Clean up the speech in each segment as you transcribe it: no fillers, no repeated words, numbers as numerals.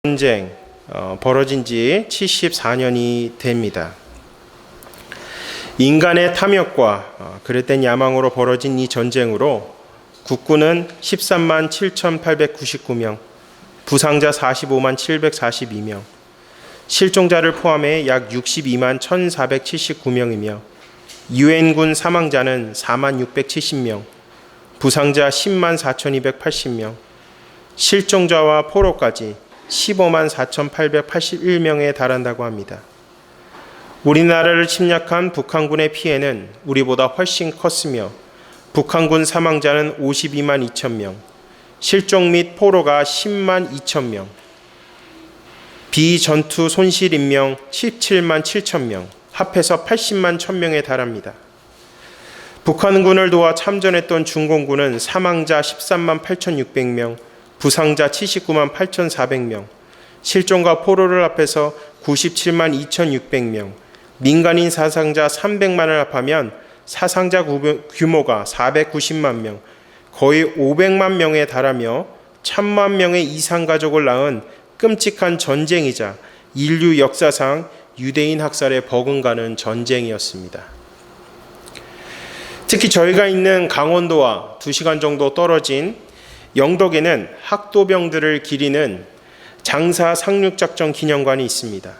전쟁 벌어진 지 74년이 됩니다. 인간의 탐욕과 그릇된 야망으로 벌어진 이 전쟁으로 국군은 13만 7,899명, 부상자 45만 742명, 실종자를 포함해 약 62만 1,479명이며 유엔군 사망자는 4만 670명, 부상자 10만 4,280명, 실종자와 포로까지 15만 4,881명에 달한다고 합니다. 우리나라를 침략한 북한군의 피해는 우리보다 훨씬 컸으며 북한군 사망자는 52만 2천 명, 실종 및 포로가 10만 2천 명, 비전투 손실 인명 17만 7천 명, 합해서 80만 1,000명에 달합니다. 북한군을 도와 참전했던 중공군은 사망자 13만 8,600명, 부상자 79만 8,400명, 실종과 포로를 합해서 97만 2,600명, 민간인 사상자 300만을 합하면 사상자 규모가 490만 명, 거의 500만 명에 달하며 1,000만 명의 이상 가족을 낳은 끔찍한 전쟁이자 인류 역사상 유대인 학살에 버금가는 전쟁이었습니다. 특히 저희가 있는 강원도와 2시간 정도 떨어진 영덕에는 학도병들을 기리는 장사 상륙작전 기념관이 있습니다.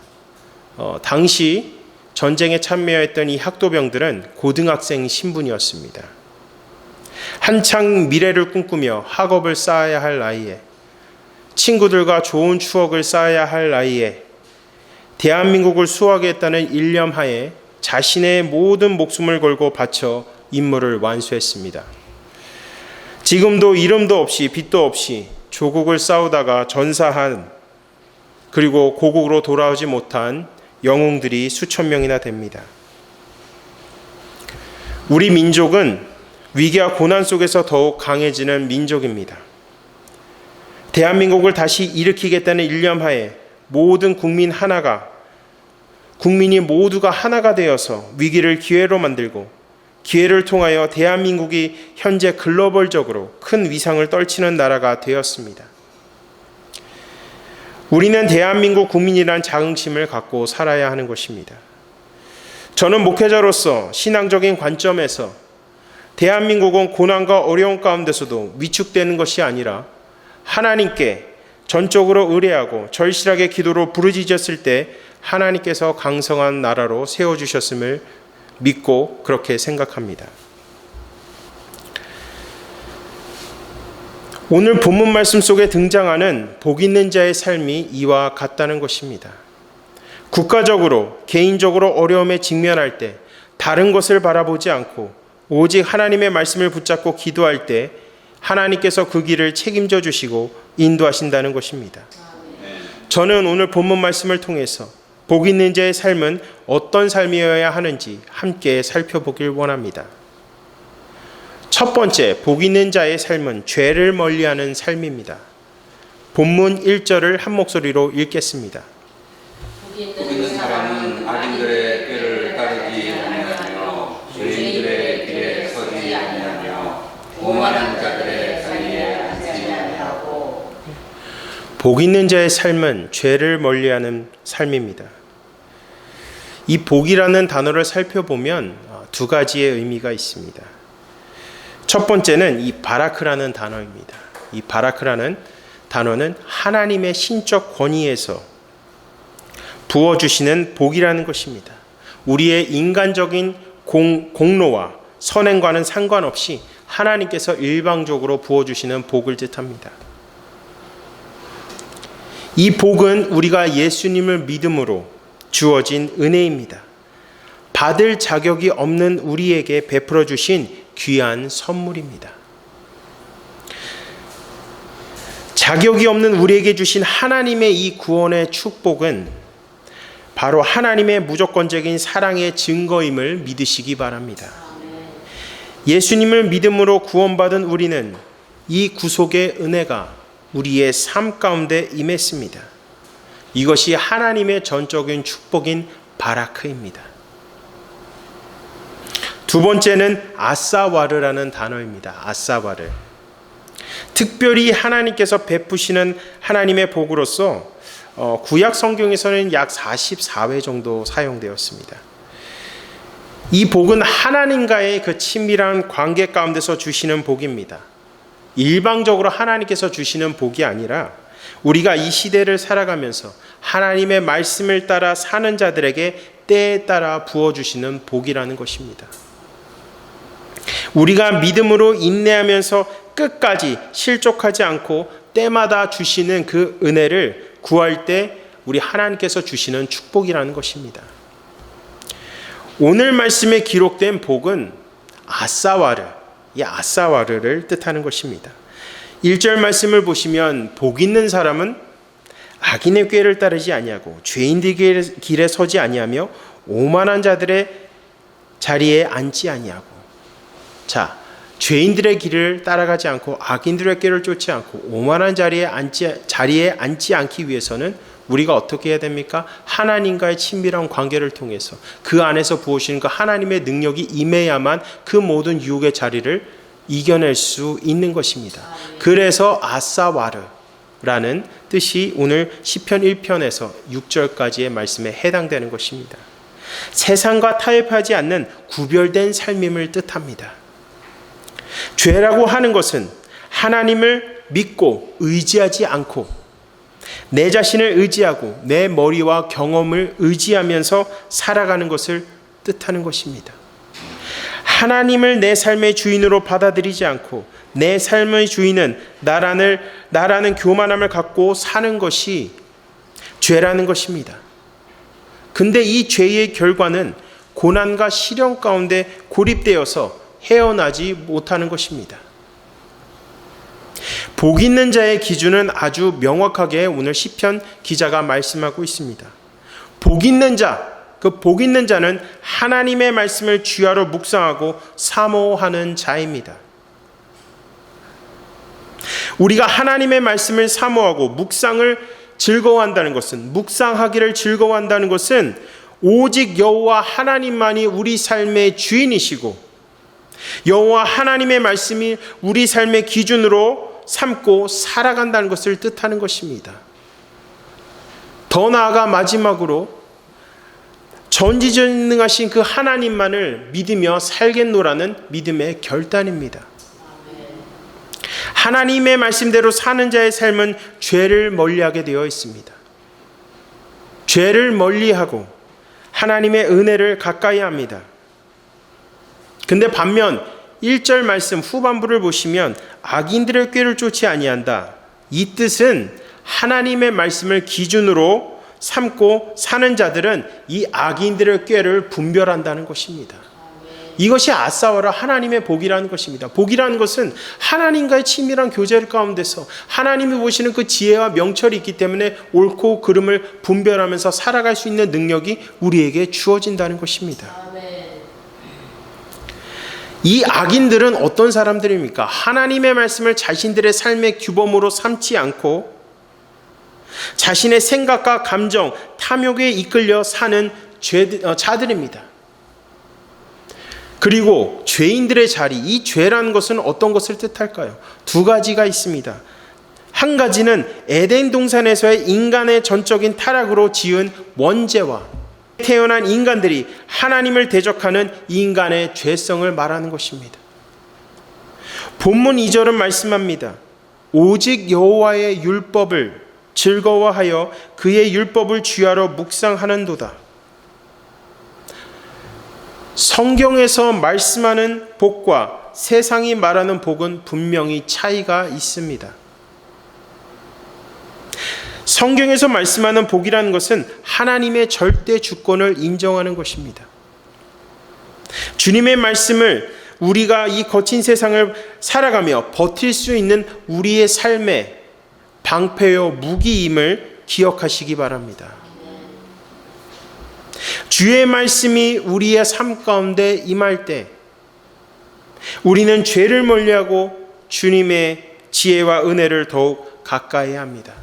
당시 전쟁에 참여했던 이 학도병들은 고등학생 신분이었습니다. 한창 미래를 꿈꾸며 학업을 쌓아야 할 나이에, 친구들과 좋은 추억을 쌓아야 할 나이에 대한민국을 수호하겠다는 일념하에 자신의 모든 목숨을 걸고 바쳐 임무를 완수했습니다. 지금도 이름도 없이 빛도 없이 조국을 싸우다가 전사한, 그리고 고국으로 돌아오지 못한 영웅들이 수천 명이나 됩니다. 우리 민족은 위기와 고난 속에서 더욱 강해지는 민족입니다. 대한민국을 다시 일으키겠다는 일념하에 모든 국민이 모두가 하나가 되어서 위기를 기회로 만들고 기회를 통하여 대한민국이 현재 글로벌적으로 큰 위상을 떨치는 나라가 되었습니다. 우리는 대한민국 국민이란 자긍심을 갖고 살아야 하는 것입니다. 저는 목회자로서 신앙적인 관점에서 대한민국은 고난과 어려움 가운데서도 위축되는 것이 아니라 하나님께 전적으로 의뢰하고 절실하게 기도로 부르짖었을 때 하나님께서 강성한 나라로 세워주셨음을 믿고 그렇게 생각합니다. 오늘 본문 말씀 속에 등장하는 복 있는 자의 삶이 이와 같다는 것입니다. 국가적으로, 개인적으로 어려움에 직면할 때 다른 것을 바라보지 않고 오직 하나님의 말씀을 붙잡고 기도할 때 하나님께서 그 길을 책임져 주시고 인도하신다는 것입니다. 저는 오늘 본문 말씀을 통해서 복 있는 자의 삶은 어떤 삶이어야 하는지 함께 살펴보길 원합니다. 첫 번째, 복 있는 자의 삶은 죄를 멀리하는 삶입니다. 본문 1절을 한 목소리로 읽겠습니다. 복 있는 사람은 악인들의 꾀를 따르지 아니하며 죄인들의 길에 서지 아니하며 오만한 자들의 자리에 앉지 아니하고. 복 있는 자의 삶은 죄를 멀리하는 삶입니다. 이 복이라는 단어를 살펴보면 두 가지의 의미가 있습니다. 첫 번째는 이 바라크라는 단어입니다. 이 바라크라는 단어는 하나님의 신적 권위에서 부어주시는 복이라는 것입니다. 우리의 인간적인 공로와 선행과는 상관없이 하나님께서 일방적으로 부어주시는 복을 뜻합니다. 이 복은 우리가 예수님을 믿음으로 주어진 은혜입니다. 받을 자격이 없는 우리에게 베풀어 주신 귀한 선물입니다. 자격이 없는 우리에게 주신 하나님의 이 구원의 축복은 바로 하나님의 무조건적인 사랑의 증거임을 믿으시기 바랍니다. 예수님을 믿음으로 구원받은 우리는 이 구속의 은혜가 우리의 삶 가운데 임했습니다. 이것이 하나님의 전적인 축복인 바라크입니다. 두 번째는 아사와르라는 단어입니다. 아사와르. 특별히 하나님께서 베푸시는 하나님의 복으로서 구약 성경에서는 약 44회 정도 사용되었습니다. 이 복은 하나님과의 그 친밀한 관계 가운데서 주시는 복입니다. 일방적으로 하나님께서 주시는 복이 아니라 우리가 이 시대를 살아가면서 하나님의 말씀을 따라 사는 자들에게 때에 따라 부어주시는 복이라는 것입니다. 우리가 믿음으로 인내하면서 끝까지 실족하지 않고 때마다 주시는 그 은혜를 구할 때 우리 하나님께서 주시는 축복이라는 것입니다. 오늘 말씀에 기록된 복은 아사와르, 이 아사와르를 뜻하는 것입니다. 1절 말씀을 보시면 복 있는 사람은 악인의 꾀를 따르지 아니하고 죄인들의 길에 서지 아니하며 오만한 자들의 자리에 앉지 아니하고. 자, 죄인들의 길을 따라가지 않고 악인들의 꾀를 쫓지 않고 오만한 자리에 앉지 않기 위해서는 우리가 어떻게 해야 됩니까? 하나님과의 친밀한 관계를 통해서 그 안에서 부으시는 그 하나님의 능력이 임해야만 그 모든 유혹의 자리를 이겨낼 수 있는 것입니다. 그래서 아사와르라는 뜻이 오늘 시편 1편에서 6절까지의 말씀에 해당되는 것입니다. 세상과 타협하지 않는 구별된 삶임을 뜻합니다. 죄라고 하는 것은 하나님을 믿고 의지하지 않고 내 자신을 의지하고 내 머리와 경험을 의지하면서 살아가는 것을 뜻하는 것입니다. 하나님을 내 삶의 주인으로 받아들이지 않고 내 삶의 주인은 나라는 교만함을 갖고 사는 것이 죄라는 것입니다. 근데 이 죄의 결과는 고난과 시련 가운데 고립되어서 헤어나지 못하는 것입니다. 복 있는 자의 기준은 아주 명확하게 오늘 시편 기자가 말씀하고 있습니다. 복 있는 자, 그 복 있는 자는 하나님의 말씀을 주야로 묵상하고 사모하는 자입니다. 우리가 하나님의 말씀을 사모하고 묵상을 즐거워한다는 것은, 묵상하기를 즐거워한다는 것은 오직 여호와 하나님만이 우리 삶의 주인이시고 여호와 하나님의 말씀이 우리 삶의 기준으로 삼고 살아간다는 것을 뜻하는 것입니다. 더 나아가 마지막으로 전지전능하신 그 하나님만을 믿으며 살겠노라는 믿음의 결단입니다. 하나님의 말씀대로 사는 자의 삶은 죄를 멀리하게 되어 있습니다. 죄를 멀리하고 하나님의 은혜를 가까이 합니다. 근데 반면 1절 말씀 후반부를 보시면 악인들의 꾀를 쫓지 아니한다. 이 뜻은 하나님의 말씀을 기준으로 삼고 사는 자들은 이 악인들의 꾀를 분별한다는 것입니다. 이것이 아사와라 하나님의 복이라는 것입니다. 복이라는 것은 하나님과의 친밀한 교제 가운데서 하나님이 보시는 그 지혜와 명철이 있기 때문에 옳고 그름을 분별하면서 살아갈 수 있는 능력이 우리에게 주어진다는 것입니다. 이 악인들은 어떤 사람들입니까? 하나님의 말씀을 자신들의 삶의 규범으로 삼지 않고 자신의 생각과 감정, 탐욕에 이끌려 사는 자들입니다. 그리고 죄인들의 자리, 이 죄라는 것은 어떤 것을 뜻할까요? 두 가지가 있습니다. 한 가지는 에덴 동산에서의 인간의 전적인 타락으로 지은 원죄와 태어난 인간들이 하나님을 대적하는 인간의 죄성을 말하는 것입니다. 본문 2절은 말씀합니다. 오직 여호와의 율법을 즐거워하여 그의 율법을 주야로 묵상하는도다. 성경에서 말씀하는 복과 세상이 말하는 복은 분명히 차이가 있습니다. 성경에서 말씀하는 복이라는 것은 하나님의 절대 주권을 인정하는 것입니다. 주님의 말씀을 우리가 이 거친 세상을 살아가며 버틸 수 있는 우리의 삶의 방패요 무기임을 기억하시기 바랍니다. 주의 말씀이 우리의 삶 가운데 임할 때 우리는 죄를 멀리하고 주님의 지혜와 은혜를 더욱 가까이 합니다.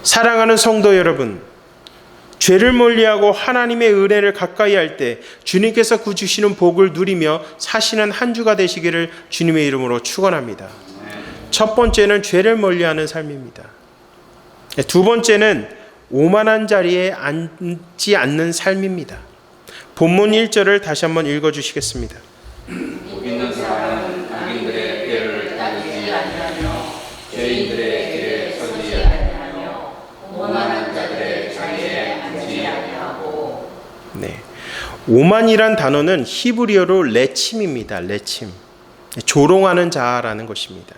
사랑하는 성도 여러분, 죄를 멀리하고 하나님의 은혜를 가까이 할 때 주님께서 그 주시는 복을 누리며 사시는 한 주가 되시기를 주님의 이름으로 축원합니다. 첫 번째는 죄를 멀리하는 삶입니다. 두 번째는 오만한 자리에 앉지 않는 삶입니다. 본문 1절을 다시 한번 읽어주시겠습니다. 복 있는 사람은 악인들의 꾀를 따르지 아니하며 죄인들의 길에 서지 아니하며 오만한 자들의 자리에 앉지 아니하고. 네, 오만이란 단어는 히브리어로 레침입니다. 레침, 조롱하는 자라는 것입니다.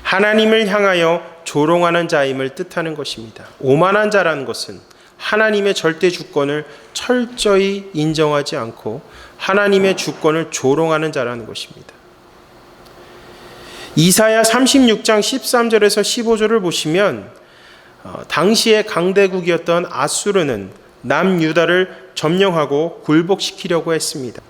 하나님을 향하여 조롱하는 자임을 뜻하는 것입니다. 오만한 자라는 것은 하나님의 절대 주권을 철저히 인정하지 않고 하나님의 주권을 조롱하는 자라는 것입니다. 이사야 36장 13절에서 15절을 보시면 당시의 강대국이었던 아수르는 남유다를 점령하고 굴복시키려고 했습니다.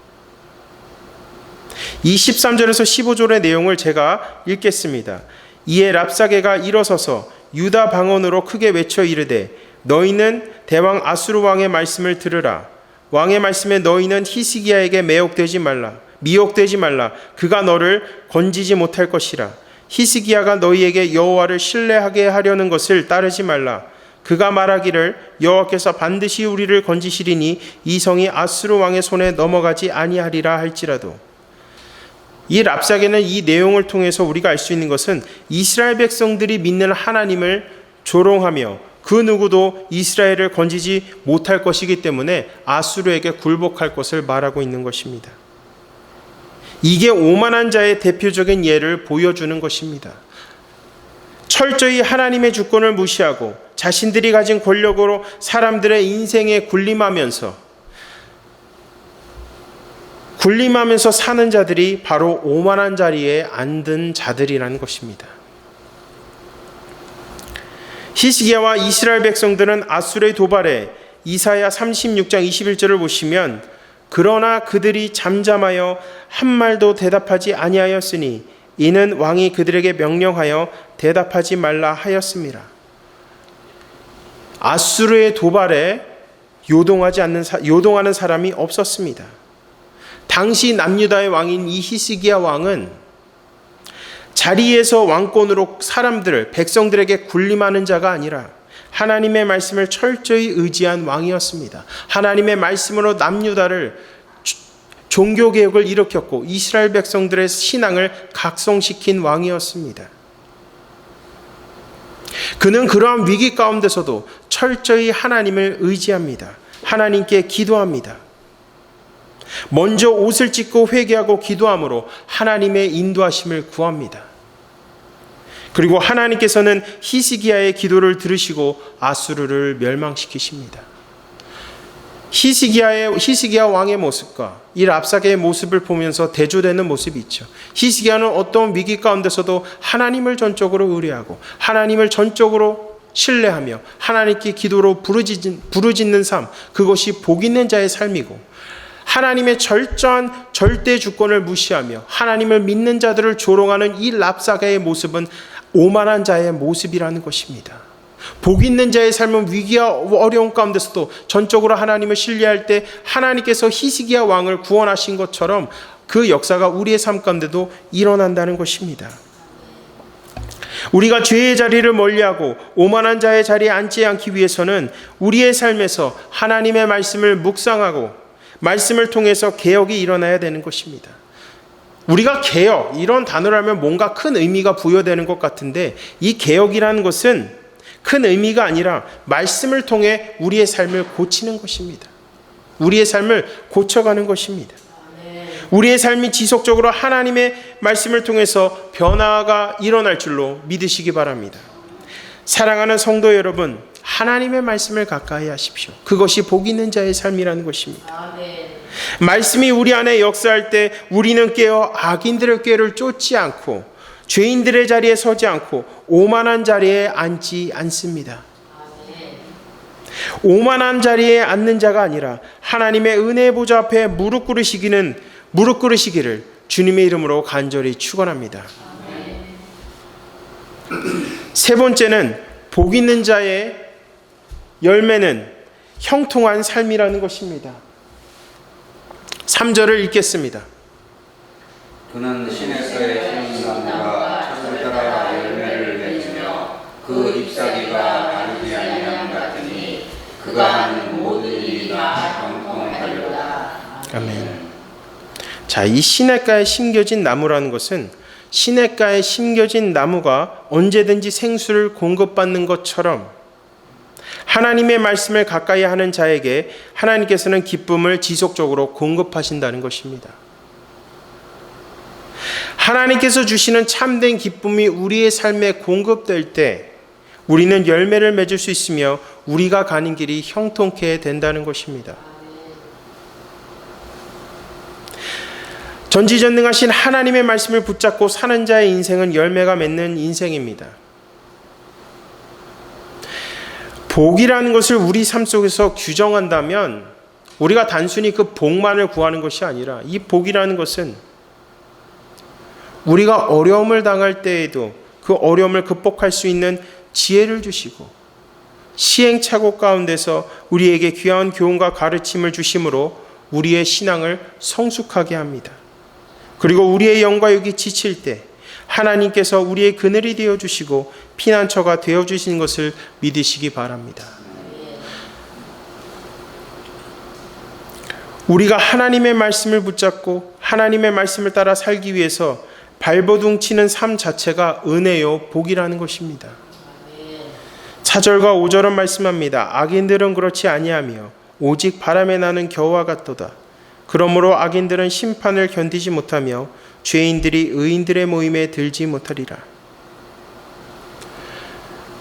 이 13절에서 15절의 내용을 제가 읽겠습니다. 이에 랍사게가 일어서서 유다 방언으로 크게 외쳐 이르되 너희는 대왕 아수르 왕의 말씀을 들으라. 왕의 말씀에 너희는 히스기야에게 미혹되지 말라. 그가 너를 건지지 못할 것이라. 히스기야가 너희에게 여호와를 신뢰하게 하려는 것을 따르지 말라. 그가 말하기를 여호와께서 반드시 우리를 건지시리니 이 성이 아수르 왕의 손에 넘어가지 아니하리라 할지라도. 이 랍사게는 이 내용을 통해서 우리가 알 수 있는 것은 이스라엘 백성들이 믿는 하나님을 조롱하며 그 누구도 이스라엘을 건지지 못할 것이기 때문에 아수르에게 굴복할 것을 말하고 있는 것입니다. 이게 오만한 자의 대표적인 예를 보여주는 것입니다. 철저히 하나님의 주권을 무시하고 자신들이 가진 권력으로 사람들의 인생에 군림하면서 사는 자들이 바로 오만한 자리에 앉은 자들이라는 것입니다. 히스기야와 이스라엘 백성들은 아수르의 도발에 이사야 36장 21절을 보시면 그러나 그들이 잠잠하여 한 말도 대답하지 아니하였으니 이는 왕이 그들에게 명령하여 대답하지 말라 하였습니다. 아수르의 도발에 요동하는 사람이 없었습니다. 당시 남유다의 왕인 이 히스기야 왕은 자리에서 왕권으로 백성들에게 군림하는 자가 아니라 하나님의 말씀을 철저히 의지한 왕이었습니다. 하나님의 말씀으로 남유다를 종교개혁을 일으켰고 이스라엘 백성들의 신앙을 각성시킨 왕이었습니다. 그는 그러한 위기 가운데서도 철저히 하나님을 의지합니다. 하나님께 기도합니다. 먼저 옷을 찢고 회개하고 기도함으로 하나님의 인도하심을 구합니다. 그리고 하나님께서는 히스기야의 기도를 들으시고 아수르를 멸망시키십니다. 히스기야 왕의 모습과 이 랍사게의 모습을 보면서 대조되는 모습이 있죠. 히스기야는 어떤 위기 가운데서도 하나님을 전적으로 의뢰하고 하나님을 전적으로 신뢰하며 하나님께 기도로 부르짖는 삶, 그것이 복 있는 자의 삶이고, 하나님의 철저한 절대 주권을 무시하며 하나님을 믿는 자들을 조롱하는 이 랍사게의 모습은 오만한 자의 모습이라는 것입니다. 복 있는 자의 삶은 위기와 어려움 가운데서도 전적으로 하나님을 신뢰할 때 하나님께서 히스기야 왕을 구원하신 것처럼 그 역사가 우리의 삶 가운데도 일어난다는 것입니다. 우리가 죄의 자리를 멀리하고 오만한 자의 자리에 앉지 않기 위해서는 우리의 삶에서 하나님의 말씀을 묵상하고 말씀을 통해서 개혁이 일어나야 되는 것입니다. 우리가 개혁, 이런 단어를 하면 뭔가 큰 의미가 부여되는 것 같은데 이 개혁이라는 것은 큰 의미가 아니라 말씀을 통해 우리의 삶을 고치는 것입니다. 우리의 삶을 고쳐가는 것입니다. 우리의 삶이 지속적으로 하나님의 말씀을 통해서 변화가 일어날 줄로 믿으시기 바랍니다. 사랑하는 성도 여러분, 하나님의 말씀을 가까이 하십시오. 그것이 복 있는 자의 삶이라는 것입니다. 말씀이 우리 안에 역사할 때 우리는 깨어 악인들의 꾀를 쫓지 않고 죄인들의 자리에 서지 않고 오만한 자리에 앉지 않습니다. 오만한 자리에 앉는 자가 아니라 하나님의 은혜의 보좌 앞에 무릎 꿇으시기를 주님의 이름으로 간절히 축원합니다. 세 번째는 복 있는 자의 열매는 형통한 삶이라는 것입니다. 3절을 읽겠습니다. 그는 시냇가에 심은 나무가 철을 따라 열매를 맺으며 그 잎사귀가 마르지 아니함 같으니 그가 하는 모든 일이 다 형통하리로다. 아멘. 자, 이 시냇가에 심겨진 나무라는 것은 시냇가에 심겨진 나무가 언제든지 생수를 공급받는 것처럼 하나님의 말씀을 가까이 하는 자에게 하나님께서는 기쁨을 지속적으로 공급하신다는 것입니다. 하나님께서 주시는 참된 기쁨이 우리의 삶에 공급될 때 우리는 열매를 맺을 수 있으며 우리가 가는 길이 형통케 된다는 것입니다. 전지전능하신 하나님의 말씀을 붙잡고 사는 자의 인생은 열매가 맺는 인생입니다. 복이라는 것을 우리 삶 속에서 규정한다면 우리가 단순히 그 복만을 구하는 것이 아니라 이 복이라는 것은 우리가 어려움을 당할 때에도 그 어려움을 극복할 수 있는 지혜를 주시고 시행착오 가운데서 우리에게 귀한 교훈과 가르침을 주심으로 우리의 신앙을 성숙하게 합니다. 그리고 우리의 영과 육이 지칠 때 하나님께서 우리의 그늘이 되어주시고 피난처가 되어주신 것을 믿으시기 바랍니다. 우리가 하나님의 말씀을 붙잡고 하나님의 말씀을 따라 살기 위해서 발버둥 치는 삶 자체가 은혜요 복이라는 것입니다. 4절과 5절은 말씀합니다. 악인들은 그렇지 아니하며 오직 바람에 나는 겨와 같도다. 그러므로 악인들은 심판을 견디지 못하며 죄인들이 의인들의 모임에 들지 못하리라.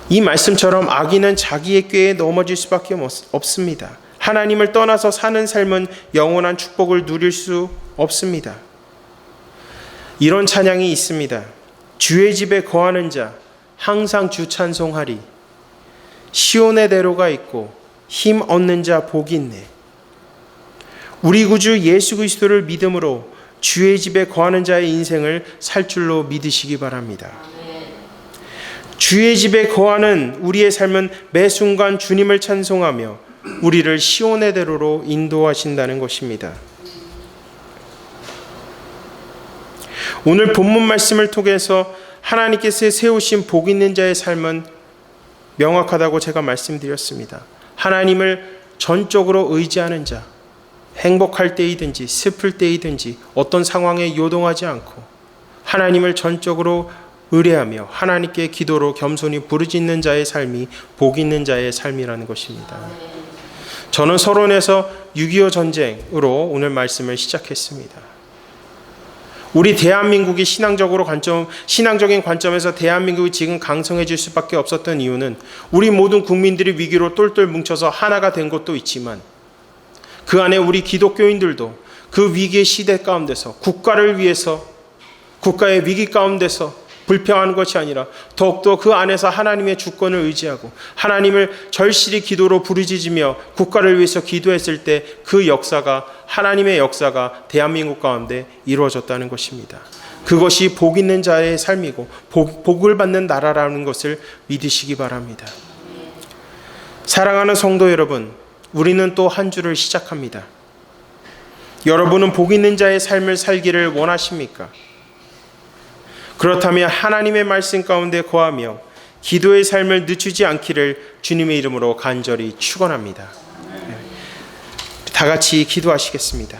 이 말씀처럼 악인은 자기의 꾀에 넘어질 수밖에 없습니다. 하나님을 떠나서 사는 삶은 영원한 축복을 누릴 수 없습니다. 이런 찬양이 있습니다. 주의 집에 거하는 자 항상 주 찬송하리. 시온의 대로가 있고 힘 얻는 자 복이 있네. 우리 구주 예수 그리스도를 믿음으로 주의 집에 거하는 자의 인생을 살 줄로 믿으시기 바랍니다. 주의 집에 거하는 우리의 삶은 매 순간 주님을 찬송하며 우리를 시온의 대로로 인도하신다는 것입니다. 오늘 본문 말씀을 통해서 하나님께서 세우신 복 있는 자의 삶은 명확하다고 제가 말씀드렸습니다. 하나님을 전적으로 의지하는 자, 행복할 때이든지 슬플 때이든지 어떤 상황에 요동하지 않고 하나님을 전적으로 의뢰하며 하나님께 기도로 겸손히 부르짖는 자의 삶이 복 있는 자의 삶이라는 것입니다. 저는 서론에서 6.25 전쟁으로 오늘 말씀을 시작했습니다. 우리 대한민국이 신앙적인 관점에서 대한민국이 지금 강성해질 수밖에 없었던 이유는 우리 모든 국민들이 위기로 똘똘 뭉쳐서 하나가 된 것도 있지만 그 안에 우리 기독교인들도 그 위기의 시대 가운데서 국가를 위해서 국가의 위기 가운데서 불평하는 것이 아니라 더욱더 그 안에서 하나님의 주권을 의지하고 하나님을 절실히 기도로 부르짖으며 국가를 위해서 기도했을 때 그 역사가 하나님의 역사가 대한민국 가운데 이루어졌다는 것입니다. 그것이 복 있는 자의 삶이고 복을 받는 나라라는 것을 믿으시기 바랍니다. 사랑하는 성도 여러분, 우리는 또 한 주를 시작합니다. 여러분은 복 있는 자의 삶을 살기를 원하십니까? 그렇다면 하나님의 말씀 가운데 거하며 기도의 삶을 늦추지 않기를 주님의 이름으로 간절히 축원합니다. 다 같이 기도하시겠습니다.